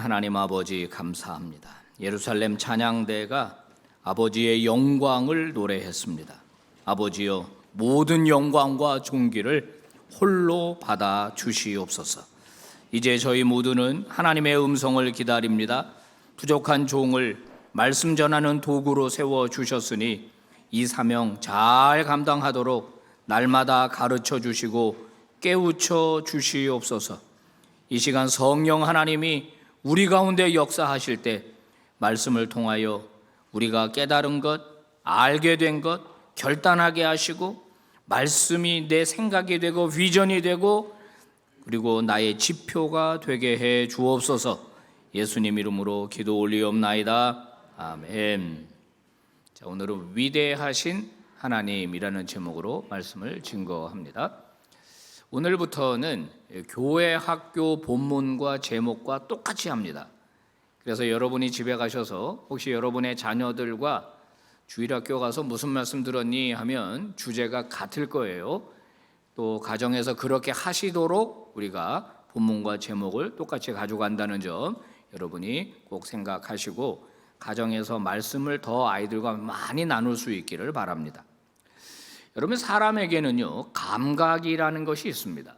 하나님 아버지 감사합니다. 예루살렘 찬양대가 아버지의 영광을 노래했습니다. 아버지여 모든 영광과 존귀를 홀로 받아 주시옵소서. 이제 저희 모두는 하나님의 음성을 기다립니다. 부족한 종을 말씀 전하는 도구로 세워 주셨으니 이 사명 잘 감당하도록 날마다 가르쳐 주시고 깨우쳐 주시옵소서. 이 시간 성령 하나님이 우리 가운데 역사하실 때 말씀을 통하여 우리가 깨달은 것, 알게 된 것 결단하게 하시고 말씀이 내 생각이 되고 비전이 되고 그리고 나의 지표가 되게 해 주옵소서. 예수님 이름으로 기도 올리옵나이다. 아멘. 자, 오늘은 위대하신 하나님이라는 제목으로 말씀을 증거합니다. 오늘부터는 교회 학교 본문과 제목과 똑같이 합니다. 그래서 여러분이 집에 가셔서 혹시 여러분의 자녀들과 주일학교 가서 무슨 말씀 들었니 하면 주제가 같을 거예요. 또 가정에서 그렇게 하시도록 우리가 본문과 제목을 똑같이 가져간다는 점 여러분이 꼭 생각하시고 가정에서 말씀을 더 아이들과 많이 나눌 수 있기를 바랍니다. 여러분, 사람에게는요 감각이라는 것이 있습니다.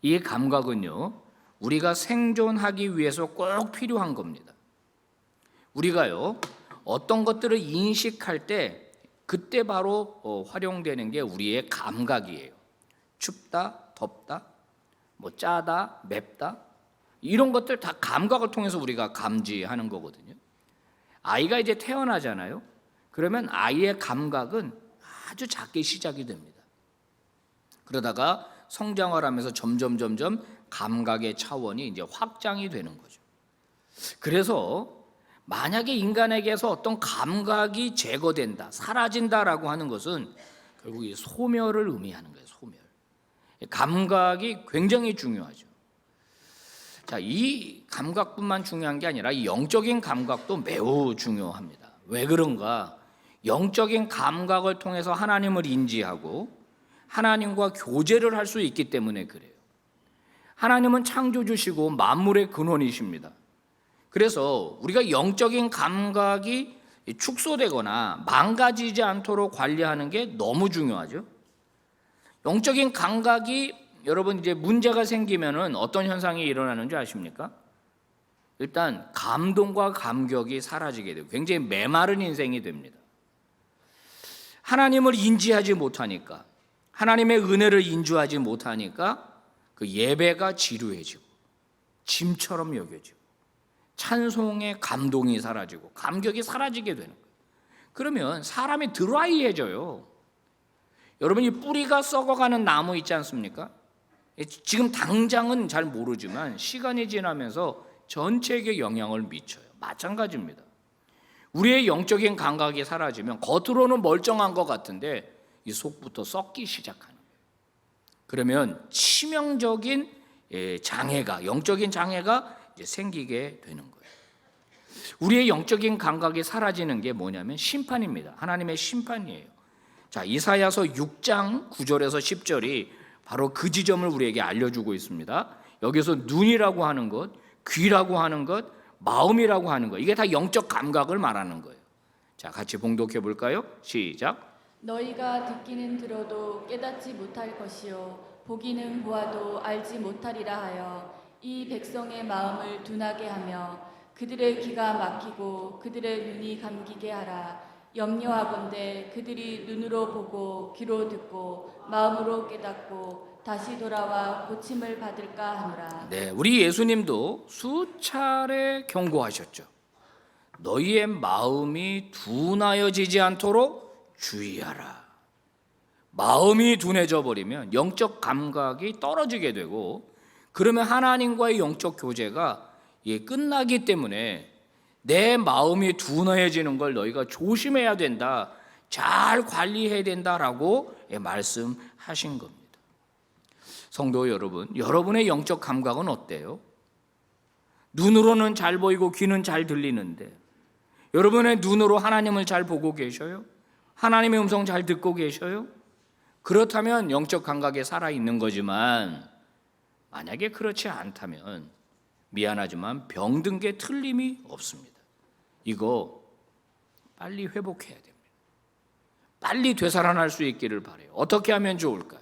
이 감각은요 우리가 생존하기 위해서 꼭 필요한 겁니다. 우리가요 어떤 것들을 인식할 때 그때 바로 활용되는 게 우리의 감각이에요. 춥다, 덥다, 뭐 짜다, 맵다, 이런 것들 다 감각을 통해서 우리가 감지하는 거거든요. 아이가 이제 태어나잖아요. 그러면 아이의 감각은 아주 작게 시작이 됩니다. 그러다가 성장을 하면서 점점 감각의 차원이 이제 확장이 되는 거죠. 그래서 만약에 인간에게서 어떤 감각이 제거된다, 사라진다라고 하는 것은 결국 이 소멸을 의미하는 거예요. 소멸. 감각이 굉장히 중요하죠. 자, 이 감각뿐만 중요한 게 아니라 이 영적인 감각도 매우 중요합니다. 왜 그런가? 영적인 감각을 통해서 하나님을 인지하고 하나님과 교제를 할 수 있기 때문에 그래요. 하나님은 창조주시고 만물의 근원이십니다. 그래서 우리가 영적인 감각이 축소되거나 망가지지 않도록 관리하는 게 너무 중요하죠. 영적인 감각이 여러분 이제 문제가 생기면은 어떤 현상이 일어나는 줄 아십니까? 일단 감동과 감격이 사라지게 되고 굉장히 메마른 인생이 됩니다. 하나님을 인지하지 못하니까, 하나님의 은혜를 인주하지 못하니까 그 예배가 지루해지고 짐처럼 여겨지고 찬송의 감동이 사라지고 감격이 사라지게 되는 거예요. 그러면 사람이 드라이해져요. 여러분이 뿌리가 썩어가는 나무 있지 않습니까? 지금 당장은 잘 모르지만 시간이 지나면서 전체에게 영향을 미쳐요. 마찬가지입니다. 우리의 영적인 감각이 사라지면 겉으로는 멀쩡한 것 같은데 이 속부터 썩기 시작하는 거예요. 그러면 치명적인 장애가, 영적인 장애가 이제 생기게 되는 거예요. 우리의 영적인 감각이 사라지는 게 뭐냐면 심판입니다. 하나님의 심판이에요. 자, 이사야서 6장 9절에서 10절이 바로 그 지점을 우리에게 알려주고 있습니다. 여기서 눈이라고 하는 것, 귀라고 하는 것, 마음이라고 하는 것, 이게 다 영적 감각을 말하는 거예요. 자, 같이 봉독해 볼까요? 시작. 너희가 듣기는 들어도 깨닫지 못할 것이요 보기는 보아도 알지 못하리라 하여 이 백성의 마음을 둔하게 하며 그들의 귀가 막히고 그들의 눈이 감기게 하라. 염려하건대 그들이 눈으로 보고 귀로 듣고 마음으로 깨닫고 다시 돌아와 고침을 받을까 하노라. 네, 우리 예수님도 수차례 경고하셨죠. 너희의 마음이 둔하여지지 않도록 주의하라. 마음이 둔해져 버리면 영적 감각이 떨어지게 되고 그러면 하나님과의 영적 교제가 끝나기 때문에 내 마음이 둔해지는 걸 너희가 조심해야 된다, 잘 관리해야 된다라고 말씀하신 겁니다. 성도 여러분, 여러분의 영적 감각은 어때요? 눈으로는 잘 보이고 귀는 잘 들리는데 여러분의 눈으로 하나님을 잘 보고 계셔요? 하나님의 음성 잘 듣고 계셔요? 그렇다면 영적 감각에 살아있는 거지만 만약에 그렇지 않다면 미안하지만 병든 게 틀림이 없습니다. 이거 빨리 회복해야 됩니다. 빨리 되살아날 수 있기를 바라요. 어떻게 하면 좋을까요?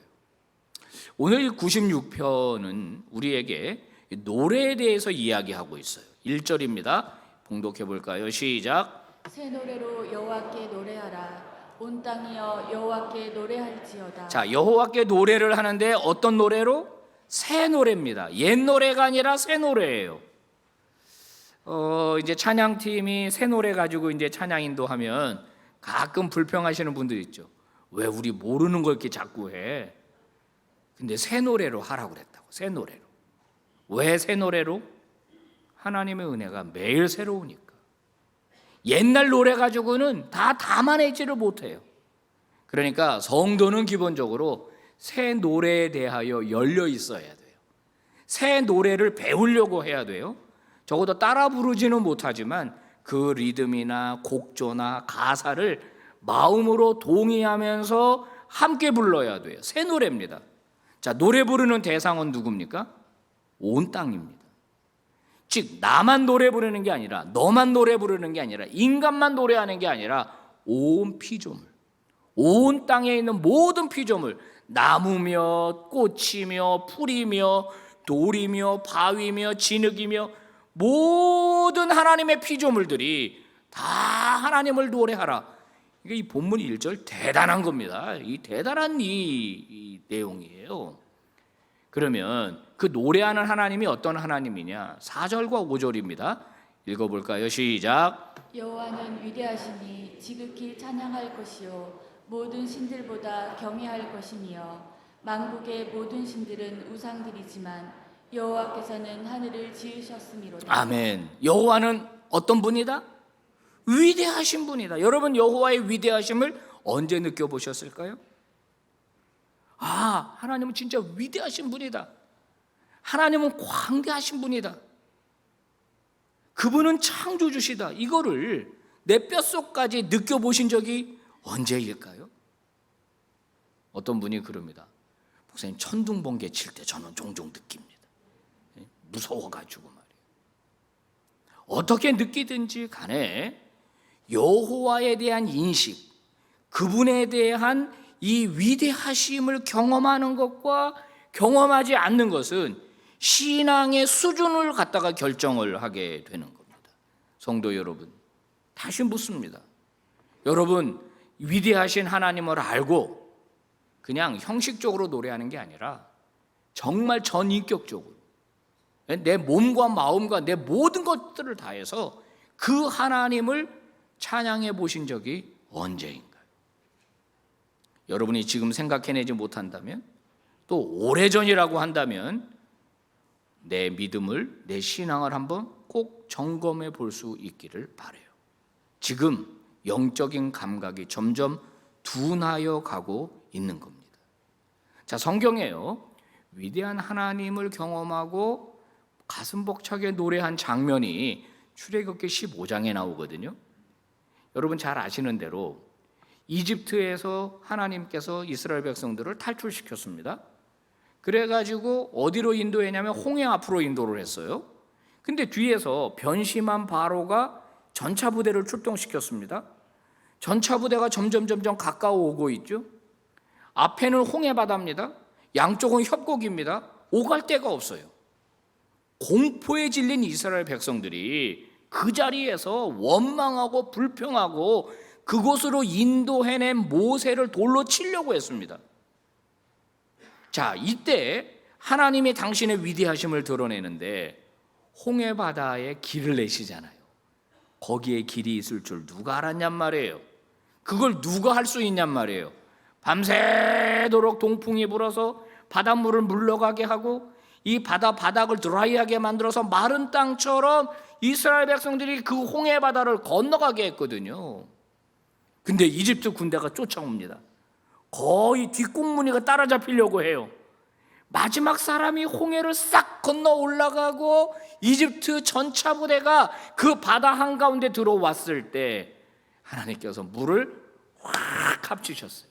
오늘 96편은 우리에게 노래에 대해서 이야기하고 있어요. 1절입니다. 봉독해 볼까요? 시작. 새 노래로 여호와께 노래하라. 온 땅이여 여호와께 노래할지어다. 자, 여호와께 노래를 하는데 어떤 노래로? 새 노래입니다. 옛 노래가 아니라 새 노래예요. 이제 찬양팀이 새 노래 가지고 이제 찬양 인도하면 가끔 불평하시는 분들 있죠. 왜 우리 모르는 걸 이렇게 자꾸 해? 근데 새 노래로 하라고 그랬다고. 새 노래로. 왜 새 노래로? 하나님의 은혜가 매일 새로우니까. 옛날 노래 가지고는 다 담아내지를 못해요. 그러니까 성도는 기본적으로 새 노래에 대하여 열려 있어야 돼요. 새 노래를 배우려고 해야 돼요. 적어도 따라 부르지는 못하지만 그 리듬이나 곡조나 가사를 마음으로 동의하면서 함께 불러야 돼요. 새 노래입니다. 자, 노래 부르는 대상은 누굽니까? 온 땅입니다. 즉 나만 노래 부르는 게 아니라, 너만 노래 부르는 게 아니라, 인간만 노래하는 게 아니라 온 피조물, 온 땅에 있는 모든 피조물, 나무며 꽃이며 풀이며 돌이며 바위며 진흙이며 모든 하나님의 피조물들이 다 하나님을 노래하라. 이게 이 본문 1절 대단한 겁니다. 이 대단한 이 내용이에요. 그러면 그 노래하는 하나님이 어떤 하나님이냐? 4절과 5절입니다. 읽어볼까요? 시작. 여호와는 위대하시니 지극히 찬양할 것이요 모든 신들보다 경외할 것이며 만국의 모든 신들은 우상들이지만 여호와께서는 하늘을 지으셨음이로다. 아멘. 여호와는 어떤 분이다? 위대하신 분이다. 여러분 여호와의 위대하심을 언제 느껴보셨을까요? 아, 하나님은 진짜 위대하신 분이다. 하나님은 광대하신 분이다. 그분은 창조주시다. 이거를 내 뼛속까지 느껴보신 적이 언제일까요? 어떤 분이 그럽니다. 목사님 천둥번개 칠 때 저는 종종 느낍니다. 무서워가지고 말이에요. 어떻게 느끼든지 간에 여호와에 대한 인식, 그분에 대한 이 위대하심을 경험하는 것과 경험하지 않는 것은 신앙의 수준을 갖다가 결정을 하게 되는 겁니다. 성도 여러분, 다시 묻습니다. 여러분 위대하신 하나님을 알고 그냥 형식적으로 노래하는 게 아니라 정말 전인격적으로 내 몸과 마음과 내 모든 것들을 다해서 그 하나님을 찬양해 보신 적이 언제인가요? 여러분이 지금 생각해내지 못한다면, 또 오래전이라고 한다면 내 믿음을, 내 신앙을 한번 꼭 점검해 볼 수 있기를 바라요. 지금 영적인 감각이 점점 둔하여 가고 있는 겁니다. 자, 성경에요, 위대한 하나님을 경험하고 가슴 벅차게 노래한 장면이 출애굽기 15장에 나오거든요. 여러분 잘 아시는 대로 이집트에서 하나님께서 이스라엘 백성들을 탈출시켰습니다. 그래가지고 어디로 인도했냐면 홍해 앞으로 인도를 했어요. 근데 뒤에서 변심한 바로가 전차부대를 출동시켰습니다. 전차부대가 점점 가까워 오고 있죠. 앞에는 홍해 바다입니다. 양쪽은 협곡입니다. 오갈 데가 없어요. 공포에 질린 이스라엘 백성들이 그 자리에서 원망하고 불평하고 그곳으로 인도해낸 모세를 돌로 치려고 했습니다. 자, 이때 하나님이 당신의 위대하심을 드러내는데 홍해 바다에 길을 내시잖아요. 거기에 길이 있을 줄 누가 알았냔 말이에요. 그걸 누가 할 수 있냔 말이에요. 밤새도록 동풍이 불어서 바닷물을 물러가게 하고 이 바닥을 드라이하게 만들어서 마른 땅처럼 이스라엘 백성들이 그 홍해 바다를 건너가게 했거든요. 근데 이집트 군대가 쫓아옵니다. 거의 뒷공무니가 따라잡히려고 해요. 마지막 사람이 홍해를 싹 건너 올라가고 이집트 전차 부대가 그 바다 한가운데 들어왔을 때 하나님께서 물을 확 합치셨어요.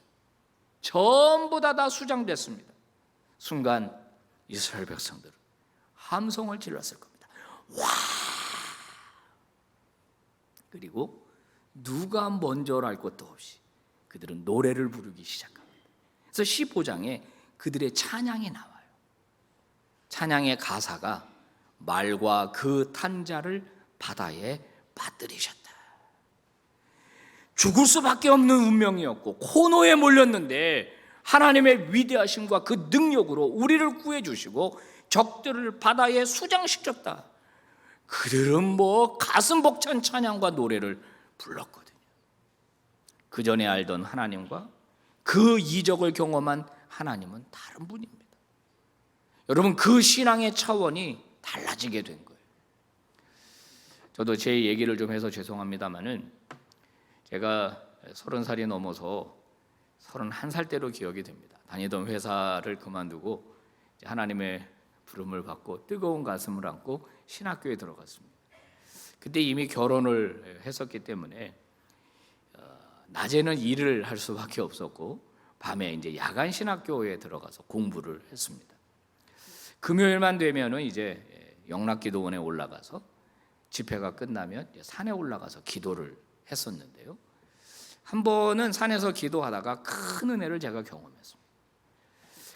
전부 다 수장됐습니다. 순간 이스라엘 백성들은 함성을 질렀을 겁니다. 그리고 누가 먼저랄 것도 없이 그들은 노래를 부르기 시작합니다. 그래서 15장에 그들의 찬양이 나와요. 찬양의 가사가 말과 그 탄 자를 바다에 빠뜨리셨다. 죽을 수밖에 없는 운명이었고 코너에 몰렸는데 하나님의 위대하심과 그 능력으로 우리를 구해주시고 적들을 바다에 수장시켰다. 그들은 가슴 벅찬 찬양과 노래를 불렀거든요. 그 전에 알던 하나님과 그 이적을 경험한 하나님은 다른 분입니다. 여러분, 그 신앙의 차원이 달라지게 된 거예요. 저도 제 얘기를 좀 해서 죄송합니다마는 제가 30살이 넘어서 31살 때로 기억이 됩니다. 다니던 회사를 그만두고 하나님의 부름을 받고 뜨거운 가슴을 안고 신학교에 들어갔습니다. 그때 이미 결혼을 했었기 때문에 낮에는 일을 할 수밖에 없었고 밤에 이제 야간 신학교에 들어가서 공부를 했습니다. 금요일만 되면은 이제 영락기도원에 올라가서 집회가 끝나면 산에 올라가서 기도를 했었는데요. 한 번은 산에서 기도하다가 큰 은혜를 제가 경험했습니다.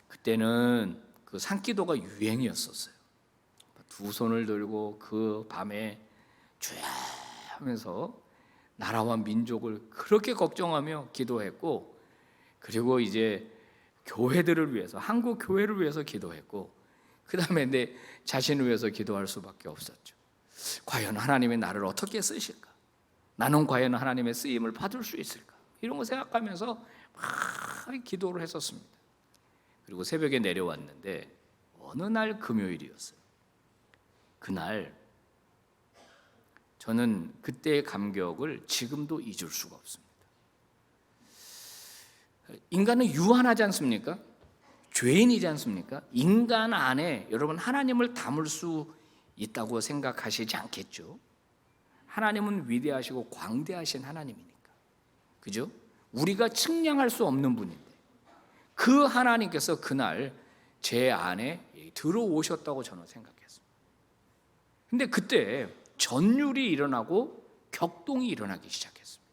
그때는 그 산기도가 유행이었었어요. 두 손을 들고 그 밤에 주야 하면서 나라와 민족을 그렇게 걱정하며 기도했고, 그리고 이제 교회들을 위해서, 한국 교회를 위해서 기도했고, 그 다음에 내 자신을 위해서 기도할 수밖에 없었죠. 과연 하나님이 나를 어떻게 쓰실까? 나는 과연 하나님의 쓰임을 받을 수 있을까? 이런 거 생각하면서 막 기도를 했었습니다. 그리고 새벽에 내려왔는데 어느 날 금요일이었어요. 그날 저는 그때의 감격을 지금도 잊을 수가 없습니다. 인간은 유한하지 않습니까? 죄인이지 않습니까? 인간 안에 여러분 하나님을 담을 수 있다고 생각하시지 않겠죠? 하나님은 위대하시고 광대하신 하나님이니까, 그죠? 우리가 측량할 수 없는 분인데 그 하나님께서 그날 제 안에 들어오셨다고 저는 생각했습니다. 근데 그때 전율이 일어나고 격동이 일어나기 시작했습니다.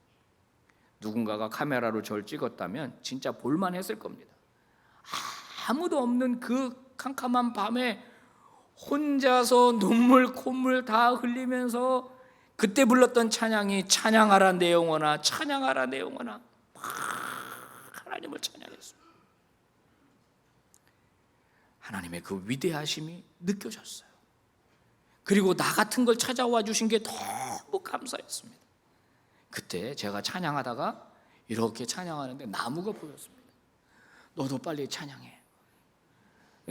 누군가가 카메라로 저를 찍었다면 진짜 볼만했을 겁니다. 아무도 없는 그 캄캄한 밤에 혼자서 눈물 콧물 다 흘리면서 그때 불렀던 찬양이 찬양하라 내 영혼아, 찬양하라 내 영혼아, 막 하나님을 찬양했습니다. 하나님의 그 위대하심이 느껴졌어요. 그리고 나 같은 걸 찾아와 주신 게 너무 감사했습니다. 그때 제가 찬양하다가 이렇게 찬양하는데 나무가 보였습니다. 너도 빨리 찬양해.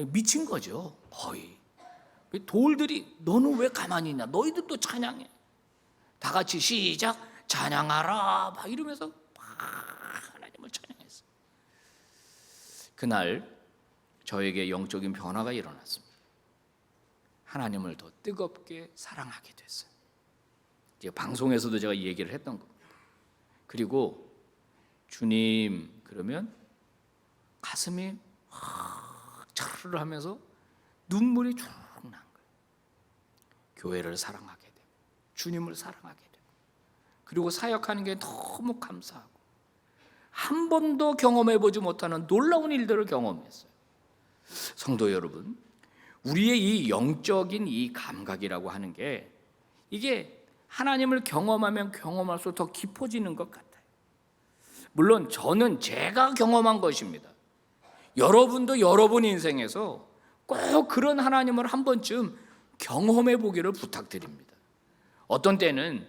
미친 거죠, 거의. 돌들이 너는 왜 가만히 있냐, 너희들도 찬양해. 다 같이 시작, 찬양하라 막 이러면서 막 하나님을 찬양했어요. 그날 저에게 영적인 변화가 일어났습니다. 하나님을 더 뜨겁게 사랑하게 됐어요. 이제 방송에서도 제가 이 얘기를 했던 겁니다. 그리고 주님 그러면 가슴이 차르르 하면서 눈물이 쭉 난 거예요. 교회를 사랑하게 되고 주님을 사랑하게 되고, 그리고 사역하는 게 너무 감사하고 한 번도 경험해보지 못하는 놀라운 일들을 경험했어요. 성도 여러분, 우리의 이 영적인 이 감각이라고 하는 게 이게 하나님을 경험하면 경험할수록 더 깊어지는 것 같아요. 물론 저는 제가 경험한 것입니다. 여러분도 여러분 인생에서 꼭 그런 하나님을 한 번쯤 경험해 보기를 부탁드립니다. 어떤 때는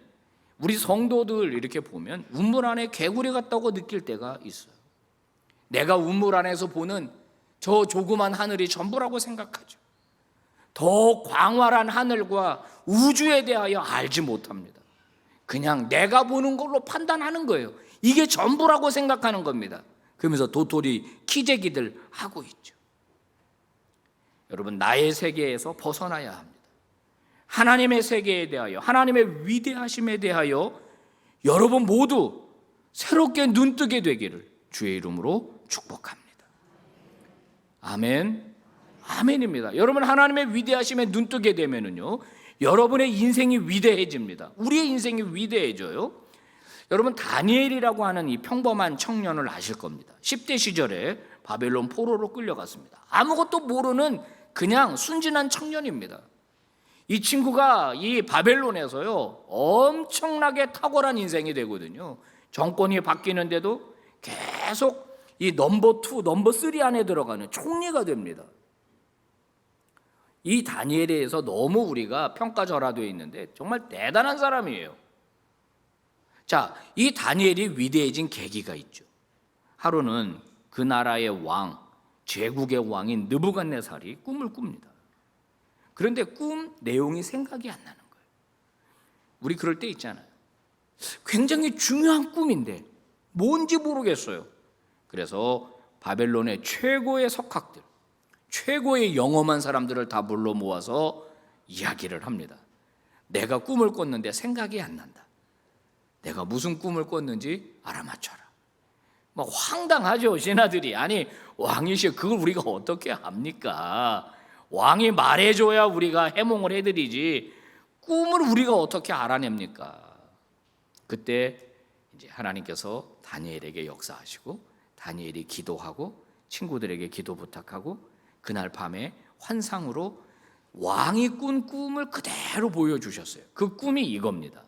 우리 성도들 이렇게 보면 우물 안에 개구리 같다고 느낄 때가 있어요. 내가 우물 안에서 보는 저 조그만 하늘이 전부라고 생각하죠. 더 광활한 하늘과 우주에 대하여 알지 못합니다. 그냥 내가 보는 걸로 판단하는 거예요. 이게 전부라고 생각하는 겁니다. 그러면서 도토리 키재기들 하고 있죠. 여러분, 나의 세계에서 벗어나야 합니다. 하나님의 세계에 대하여, 하나님의 위대하심에 대하여 여러분 모두 새롭게 눈뜨게 되기를 주의 이름으로 축복합니다. 아멘. 아멘입니다. 여러분 하나님의 위대하심에 눈뜨게 되면은요, 여러분의 인생이 위대해집니다. 우리의 인생이 위대해져요. 여러분, 다니엘이라고 하는 이 평범한 청년을 아실 겁니다. 10대 시절에 바벨론 포로로 끌려갔습니다. 아무것도 모르는 그냥 순진한 청년입니다. 이 친구가 이 바벨론에서요 엄청나게 탁월한 인생이 되거든요. 정권이 바뀌는데도 계속 이 넘버 2, 넘버 3 안에 들어가는 총리가 됩니다. 이 다니엘에 대해서 너무 우리가 평가절하되어 있는데 정말 대단한 사람이에요. 자, 이 다니엘이 위대해진 계기가 있죠. 하루는 그 나라의 왕, 제국의 왕인 느부갓네살이 꿈을 꿉니다. 그런데 꿈 내용이 생각이 안 나는 거예요. 우리 그럴 때 있잖아요. 굉장히 중요한 꿈인데 뭔지 모르겠어요. 그래서 바벨론의 최고의 석학들, 최고의 영험한 사람들을 다 불러 모아서 이야기를 합니다. 내가 꿈을 꿨는데 생각이 안 난다. 내가 무슨 꿈을 꿨는지 알아맞혀라. 뭐 황당하죠, 신하들이. 아니, 왕이시여, 그걸 우리가 어떻게 합니까? 왕이 말해줘야 우리가 해몽을 해드리지 꿈을 우리가 어떻게 알아냅니까? 그때 이제 하나님께서 다니엘에게 역사하시고 다니엘이 기도하고 친구들에게 기도 부탁하고 그날 밤에 환상으로 왕이 꾼 꿈을 그대로 보여주셨어요. 그 꿈이 이겁니다.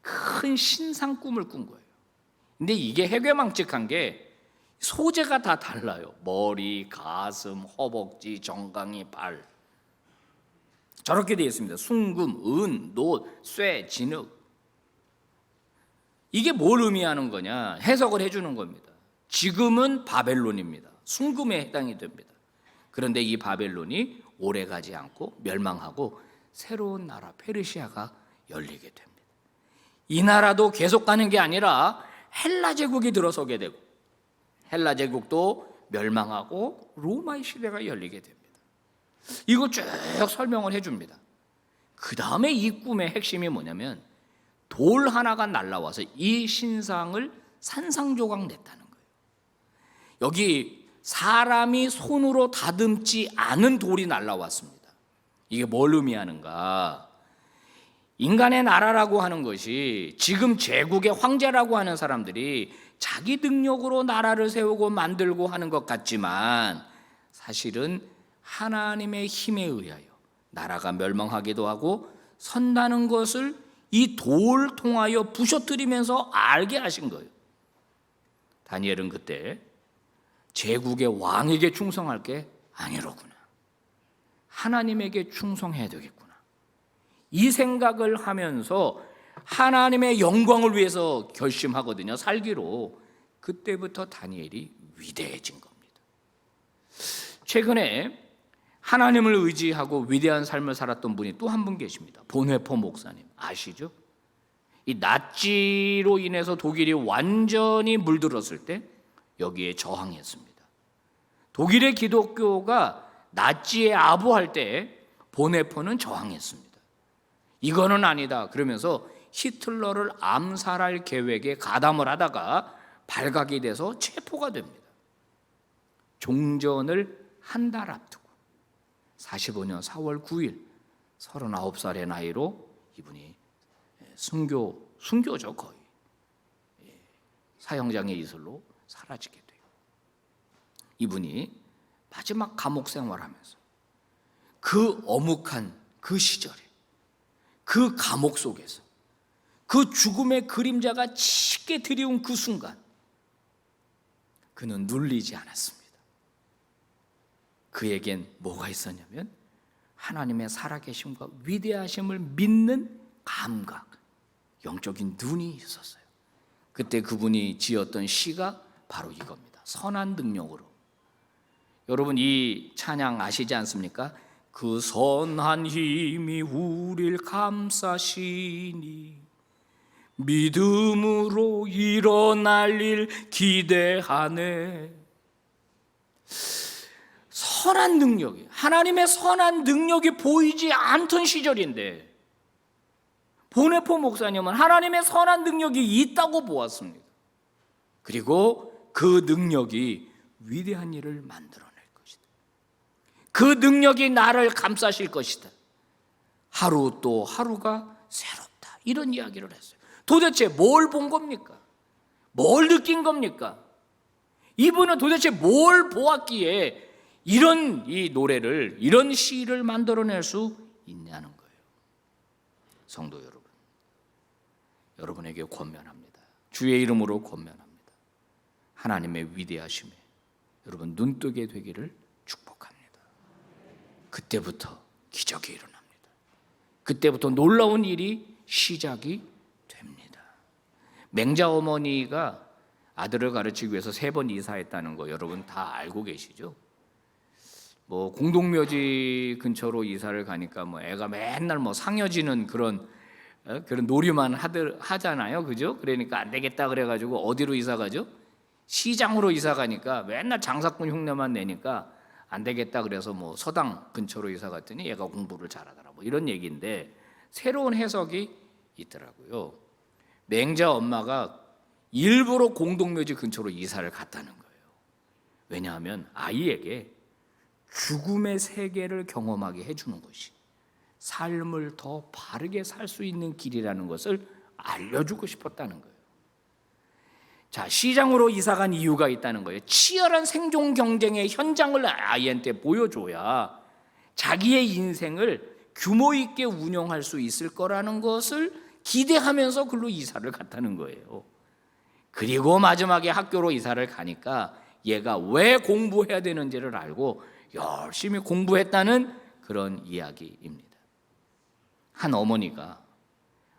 큰 신상 꿈을 꾼 거예요. 근데 이게 해괴망측한 게 소재가 다 달라요. 머리, 가슴, 허벅지, 정강이, 발. 저렇게 되어 있습니다. 순금, 은, 놋, 쇠, 진흙. 이게 뭘 의미하는 거냐? 해석을 해주는 겁니다. 지금은 바벨론입니다. 순금에 해당이 됩니다. 그런데 이 바벨론이 오래가지 않고 멸망하고 새로운 나라 페르시아가 열리게 됩니다. 이 나라도 계속 가는 게 아니라 헬라 제국이 들어서게 되고 헬라 제국도 멸망하고 로마의 시대가 열리게 됩니다. 이거 쭉 설명을 해줍니다. 그 다음에 이 꿈의 핵심이 뭐냐면 돌 하나가 날라와서 이 신상을 산상조각 냈다는 거예요. 여기 사람이 손으로 다듬지 않은 돌이 날라왔습니다. 이게 뭘 의미하는가? 인간의 나라라고 하는 것이 지금 제국의 황제라고 하는 사람들이 자기 능력으로 나라를 세우고 만들고 하는 것 같지만 사실은 하나님의 힘에 의하여 나라가 멸망하기도 하고 선다는 것을 이 돌 통하여 부셔뜨리면서 알게 하신 거예요. 다니엘은 그때 제국의 왕에게 충성할 게 아니로구나. 하나님에게 충성해야 되겠구나. 이 생각을 하면서 하나님의 영광을 위해서 결심하거든요. 살기로. 그때부터 다니엘이 위대해진 겁니다. 최근에 하나님을 의지하고 위대한 삶을 살았던 분이 또 한 분 계십니다. 본회포 목사님 아시죠? 이 나치로 인해서 독일이 완전히 물들었을 때 여기에 저항했습니다. 독일의 기독교가 나치에 아부할 때 본회포는 저항했습니다. 이거는 아니다 그러면서 히틀러를 암살할 계획에 가담을 하다가 발각이 돼서 체포가 됩니다. 종전을 한 달 앞두고 45년 4월 9일 39살의 나이로 이분이 순교죠 거의. 사형장의 이슬로 사라지게 돼요. 이분이 마지막 감옥 생활하면서 그 엄혹한 그 시절에 그 감옥 속에서 그 죽음의 그림자가 짙게 드리운 그 순간 그는 눌리지 않았습니다. 그에겐 뭐가 있었냐면 하나님의 살아계심과 위대하심을 믿는 감각, 영적인 눈이 있었어요. 그때 그분이 지었던 시가 바로 이겁니다. 선한 능력으로. 여러분 이 찬양 아시지 않습니까? 그 선한 힘이 우릴 감싸시니 믿음으로 일어날 일 기대하네. 선한 능력이, 하나님의 선한 능력이 보이지 않던 시절인데 본회포 목사님은 하나님의 선한 능력이 있다고 보았습니다. 그리고 그 능력이 위대한 일을 만들어낼 것이다. 그 능력이 나를 감싸실 것이다. 하루 또 하루가 새롭다. 이런 이야기를 했어요. 도대체 뭘 본 겁니까? 뭘 느낀 겁니까? 이분은 도대체 뭘 보았기에 이런 이 노래를, 이런 시를 만들어낼 수 있냐는 거예요. 성도 여러분, 여러분에게 권면합니다. 주의 이름으로 권면합니다. 하나님의 위대하심에 여러분 눈뜨게 되기를 축복합니다. 그때부터 기적이 일어납니다. 그때부터 놀라운 일이 시작이 됩니다. 맹자 어머니가 아들을 가르치기 위해서 3번 이사했다는 거 여러분 다 알고 계시죠? 뭐 공동묘지 근처로 이사를 가니까 뭐 애가 맨날 뭐 상여지는 그런 놀이만 하잖아요, 그죠? 그러니까 안 되겠다 그래가지고 어디로 이사 가죠? 시장으로 이사 가니까 맨날 장사꾼 흉내만 내니까 안 되겠다 그래서 뭐 서당 근처로 이사 갔더니 얘가 공부를 잘하더라. 뭐 이런 얘기인데 새로운 해석이 있더라고요. 맹자 엄마가 일부러 공동묘지 근처로 이사를 갔다는 거예요. 왜냐하면 아이에게 죽음의 세계를 경험하게 해주는 것이 삶을 더 바르게 살 수 있는 길이라는 것을 알려주고 싶었다는 거예요. 자, 시장으로 이사간 이유가 있다는 거예요. 치열한 생존 경쟁의 현장을 아이한테 보여줘야 자기의 인생을 규모 있게 운영할 수 있을 거라는 것을 기대하면서 글로 이사를 갔다는 거예요. 그리고 마지막에 학교로 이사를 가니까 얘가 왜 공부해야 되는지를 알고 열심히 공부했다는 그런 이야기입니다. 한 어머니가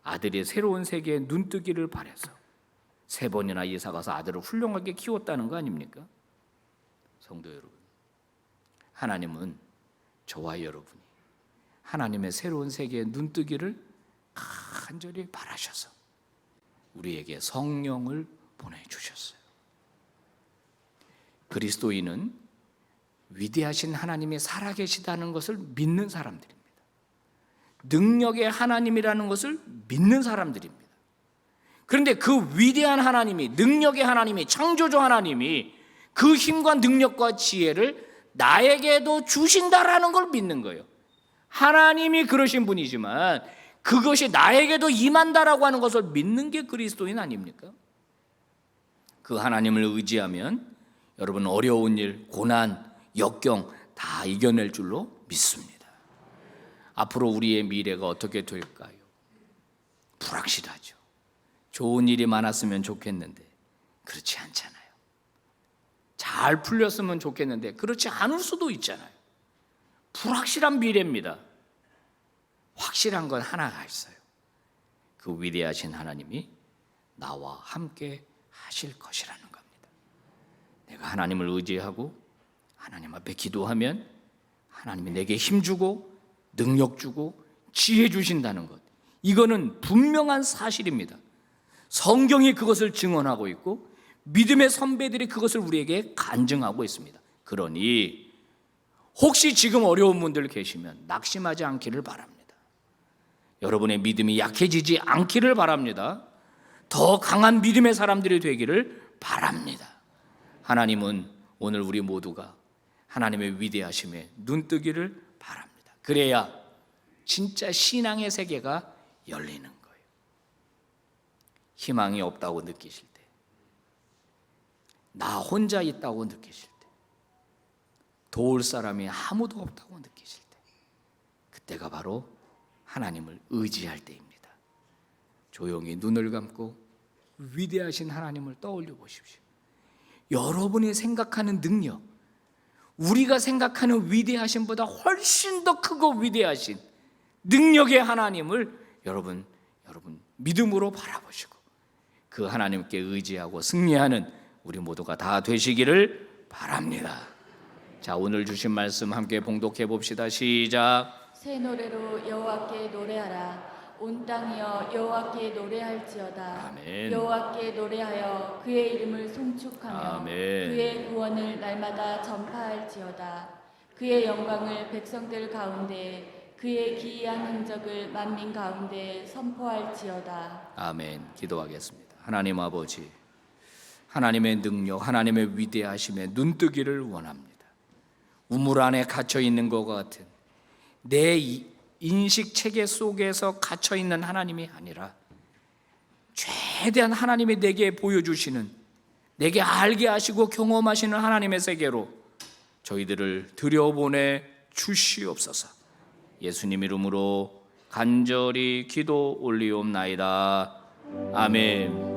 아들이 새로운 세계에 눈뜨기를 바라서 3번이나 이사 가서 아들을 훌륭하게 키웠다는 거 아닙니까? 성도 여러분, 하나님은 저와 여러분이 하나님의 새로운 세계에 눈뜨기를 간절히 바라셔서 우리에게 성령을 보내주셨어요. 그리스도인은 위대하신 하나님이 살아계시다는 것을 믿는 사람들입니다. 능력의 하나님이라는 것을 믿는 사람들입니다. 그런데 그 위대한 하나님이, 능력의 하나님이, 창조주 하나님이 그 힘과 능력과 지혜를 나에게도 주신다라는 걸 믿는 거예요. 하나님이 그러신 분이지만 그것이 나에게도 임한다라고 하는 것을 믿는 게 그리스도인 아닙니까? 그 하나님을 의지하면 여러분 어려운 일, 고난, 역경 다 이겨낼 줄로 믿습니다. 앞으로 우리의 미래가 어떻게 될까요? 불확실하죠. 좋은 일이 많았으면 좋겠는데 그렇지 않잖아요. 잘 풀렸으면 좋겠는데 그렇지 않을 수도 있잖아요. 불확실한 미래입니다. 확실한 건 하나가 있어요. 그 위대하신 하나님이 나와 함께 하실 것이라는 겁니다. 내가 하나님을 의지하고 하나님 앞에 기도하면 하나님이 내게 힘주고 능력 주고 지혜 주신다는 것, 이거는 분명한 사실입니다. 성경이 그것을 증언하고 있고 믿음의 선배들이 그것을 우리에게 간증하고 있습니다. 그러니 혹시 지금 어려운 분들 계시면 낙심하지 않기를 바랍니다. 여러분의 믿음이 약해지지 않기를 바랍니다. 더 강한 믿음의 사람들이 되기를 바랍니다. 하나님은 오늘 우리 모두가 하나님의 위대하심에 눈뜨기를 바랍니다. 그래야 진짜 신앙의 세계가 열리는 거예요. 희망이 없다고 느끼실 때, 나 혼자 있다고 느끼실 때, 도울 사람이 아무도 없다고 느끼실 때, 그때가 바로 하나님을 의지할 때입니다. 조용히 눈을 감고 위대하신 하나님을 떠올려 보십시오. 여러분이 생각하는 능력, 우리가 생각하는 위대하심보다 훨씬 더 크고 위대하신 능력의 하나님을 여러분 믿음으로 바라보시고 그 하나님께 의지하고 승리하는 우리 모두가 다 되시기를 바랍니다. 자, 오늘 주신 말씀 함께 봉독해 봅시다. 시작. 새 노래로 여호와께 노래하라. 온 땅이여 여호와께 노래할지어다. 아멘. 여호와께 노래하여 그의 이름을 송축하며 아멘. 그의 구원을 날마다 전파할지어다. 그의 영광을 백성들 가운데 그의 기이한 행적을 만민 가운데 선포할지어다. 아멘. 기도하겠습니다. 하나님 아버지, 하나님의 능력, 하나님의 위대하심에 눈뜨기를 원합니다. 우물 안에 갇혀 있는 것 같은 내 인식 체계 속에서 갇혀 있는 하나님이 아니라 최대한 하나님이 내게 보여주시는, 내게 알게 하시고 경험하시는 하나님의 세계로 저희들을 들여보내 주시옵소서. 예수님 이름으로 간절히 기도 올리옵나이다. 아멘.